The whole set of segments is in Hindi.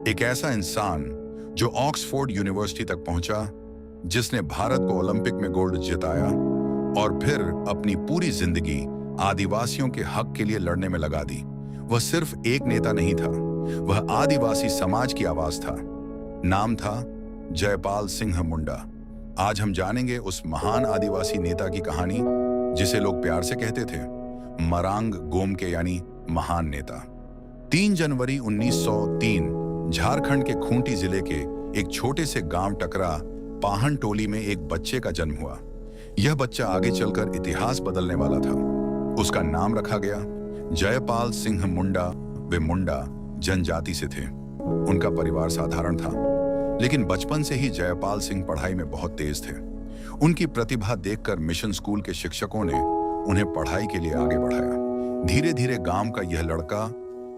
एक ऐसा इंसान जो ऑक्सफोर्ड यूनिवर्सिटी तक पहुंचा, जिसने भारत को ओलंपिक में गोल्ड जिताया और फिर अपनी पूरी जिंदगी आदिवासियों के हक के लिए लड़ने में लगा दी। वह सिर्फ एक नेता नहीं था, वह आदिवासी समाज की आवाज था। नाम था जयपाल सिंह मुंडा। आज हम जानेंगे उस महान आदिवासी नेता की कहानी, जिसे लोग प्यार से कहते थे मरांग गोमके, यानी महान नेता। 3 जनवरी 1903 झारखंड के खूंटी जिले के एक छोटे से गांव टकरा पाहन टोली में एक बच्चे का जन्म हुआ। यह बच्चा आगे चलकर इतिहास बदलने वाला था। उसका नाम रखा गया जयपाल सिंह मुंडा। वे मुंडा जनजाति से थे। उनका परिवार साधारण था, लेकिन बचपन से ही जयपाल सिंह पढ़ाई में बहुत तेज थे। उनकी प्रतिभा देखकर मिशन स्कूल के शिक्षकों ने उन्हें पढ़ाई के लिए आगे बढ़ाया। धीरे धीरे गांव का यह लड़का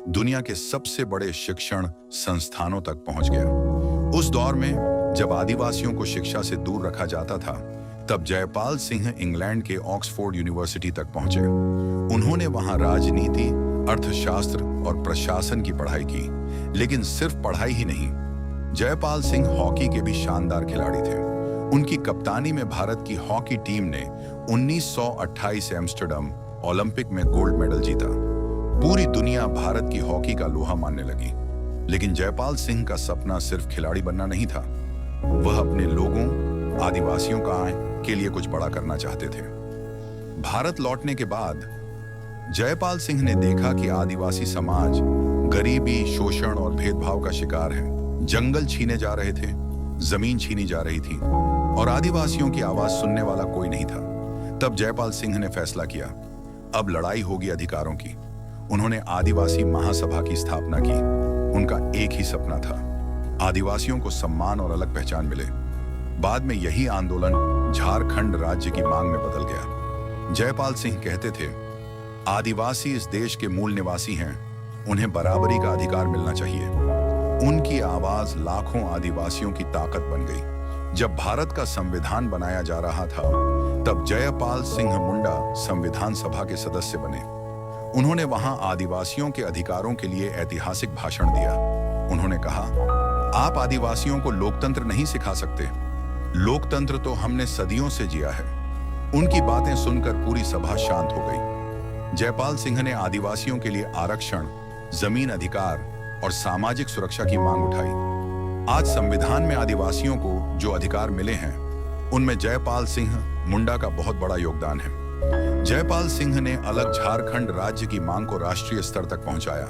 दुनिया के सबसे बड़े शिक्षण संस्थानों तक पहुंच गया। उस दौर में जब आदिवासियों को शिक्षा से दूर रखा जाता था, तब जयपाल सिंह इंग्लैंड के ऑक्सफोर्ड यूनिवर्सिटी तक पहुंचे। उन्होंने वहां राजनीति, अर्थशास्त्र और प्रशासन की पढ़ाई की। लेकिन सिर्फ पढ़ाई ही नहीं, जयपाल सिंह हॉकी के भी शानदार खिलाड़ी थे। उनकी कप्तानी में भारत की हॉकी टीम ने 1928 एम्स्टर्डम ओलंपिक में गोल्ड मेडल जीता। पूरी दुनिया भारत की हॉकी का लोहा मानने लगी। लेकिन जयपाल सिंह का सपना सिर्फ खिलाड़ी बनना नहीं था। वह अपने लोगों, आदिवासियों के लिए कुछ बड़ा करना चाहते थे। भारत लौटने के बाद जयपाल सिंह ने देखा कि आदिवासी समाज गरीबी, शोषण और भेदभाव का शिकार है। जंगल छीने जा रहे थे, जमीन छीनी जा रही थी और आदिवासियों की आवाज सुनने वाला कोई नहीं था। तब जयपाल सिंह ने फैसला किया, अब लड़ाई होगी अधिकारों की। उन्होंने आदिवासी महासभा की स्थापना की। उनका एक ही सपना था, आदिवासियों को सम्मान और अलग पहचान मिले। बाद में यही आंदोलन झारखंड राज्य की मांग में बदल गया। जयपाल सिंह कहते थे, आदिवासी इस देश के मूल निवासी हैं, उन्हें बराबरी का अधिकार मिलना चाहिए। उनकी आवाज लाखों आदिवासियों की ताकत बन गई। जब भारत का संविधान बनाया जा रहा था, तब जयपाल सिंह मुंडा संविधान सभा के सदस्य बने। उन्होंने वहां आदिवासियों के अधिकारों के लिए ऐतिहासिक भाषण दिया। उन्होंने कहा, आप आदिवासियों को लोकतंत्र नहीं सिखा सकते, लोकतंत्र तो हमने सदियों से जिया है। उनकी बातें सुनकर पूरी सभा शांत हो गई। जयपाल सिंह ने आदिवासियों के लिए आरक्षण, जमीन अधिकार और सामाजिक सुरक्षा की मांग उठाई। आज संविधान में आदिवासियों को जो अधिकार मिले हैं, उनमें जयपाल सिंह मुंडा का बहुत बड़ा योगदान है। जयपाल सिंह ने अलग झारखंड राज्य की मांग को राष्ट्रीय स्तर तक पहुंचाया।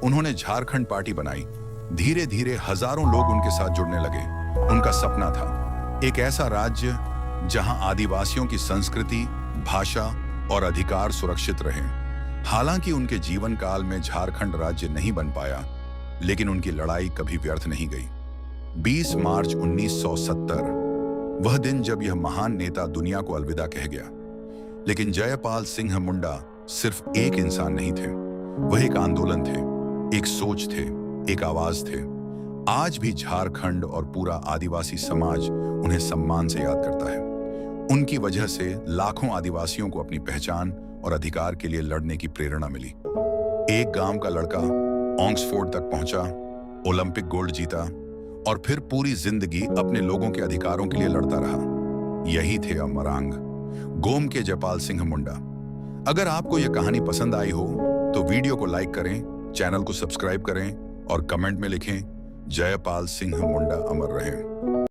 उन्होंने झारखंड पार्टी बनाई। धीरे धीरे हजारों लोग उनके साथ जुड़ने लगे। उनका सपना था एक ऐसा राज्य जहां आदिवासियों की संस्कृति, भाषा और अधिकार सुरक्षित रहें। हालांकि उनके जीवन काल में झारखंड राज्य नहीं बन पाया, लेकिन उनकी लड़ाई कभी व्यर्थ नहीं गई। 20 मार्च 1970 वह दिन जब यह महान नेता दुनिया को अलविदा कह गया। लेकिन जयपाल सिंह मुंडा सिर्फ एक इंसान नहीं थे, वह एक आंदोलन थे, एक सोच थे, एक आवाज थे। आज भी झारखंड और पूरा आदिवासी समाज उन्हें सम्मान से याद करता है। उनकी वजह से लाखों आदिवासियों को अपनी पहचान और अधिकार के लिए लड़ने की प्रेरणा मिली। एक गांव का लड़का ऑक्सफोर्ड तक पहुंचा, ओलंपिक गोल्ड जीता और फिर पूरी जिंदगी अपने लोगों के अधिकारों के लिए लड़ता रहा। यही थे मरांग गोमके जयपाल सिंह मुंडा। अगर आपको यह कहानी पसंद आई हो तो वीडियो को लाइक करें, चैनल को सब्सक्राइब करें और कमेंट में लिखें, जयपाल सिंह मुंडा अमर रहे।